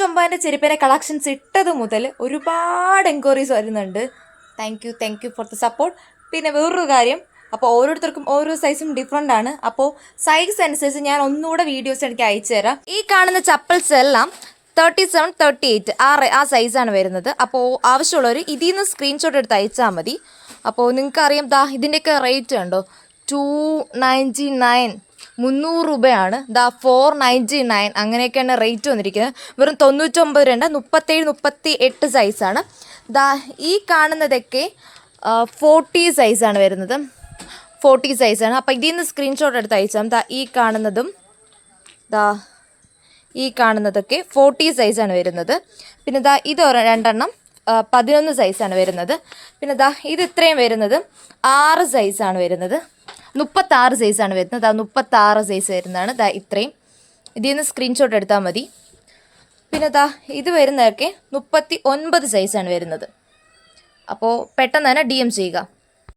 ചൊമ്പാൻ്റെ ചെരുപ്പിൻ്റെ collections ഇട്ടത് മുതൽ ഒരുപാട് എൻക്വയറീസ് വരുന്നുണ്ട്. Thank you for the support. പിന്നെ വേറൊരു കാര്യം, അപ്പോൾ ഓരോരുത്തർക്കും ഓരോ സൈസും ഡിഫറെൻ്റ് ആണ്. അപ്പോൾ സൈസ് അനുസരിച്ച് ഞാൻ ഒന്നുകൂടെ വീഡിയോസ് എനിക്ക് അയച്ചു തരാം. ഈ കാണുന്ന ചപ്പൽസ് എല്ലാം 37, 38 ആ സൈസാണ് വരുന്നത്. അപ്പോൾ ആവശ്യമുള്ളവർ ഇതിൽ നിന്ന് സ്ക്രീൻഷോട്ട് എടുത്ത് അയച്ചാൽ മതി. അപ്പോൾ നിങ്ങൾക്കറിയാം, ഇതിൻ്റെയൊക്കെ റേറ്റ് കണ്ടോ, 299, 300 രൂപയാണ്. 499 അങ്ങനെയൊക്കെയാണ് റേറ്റ് വന്നിരിക്കുന്നത്. വെറും 99 രൂപ. 37, 38 സൈസാണ്. ഈ കാണുന്നതൊക്കെ 40 സൈസാണ് വരുന്നത്. 40 സൈസാണ്. അപ്പോൾ ഇതിൽ നിന്ന് സ്ക്രീൻഷോട്ട് എടുത്ത് അയച്ചാൽ ഈ കാണുന്നതൊക്കെ 40 സൈസാണ് വരുന്നത്. പിന്നെ ഇത് രണ്ടെണ്ണം 11 സൈസാണ് വരുന്നത്. പിന്നെ ഇത് ഇത്രയും വരുന്നത് 6 സൈസാണ് വരുന്നത്. 36 സൈസാണ് വരുന്നത്. 36 സൈസ് വരുന്നതാണ്. ഇത്രയും ഇതിൽ നിന്ന് സ്ക്രീൻഷോട്ട് എടുത്താൽ മതി. പിന്നെ ഇത് വരുന്നതൊക്കെ 39 സൈസാണ് വരുന്നത്. അപ്പോൾ പെട്ടെന്ന് തന്നെ DM ചെയ്യുക.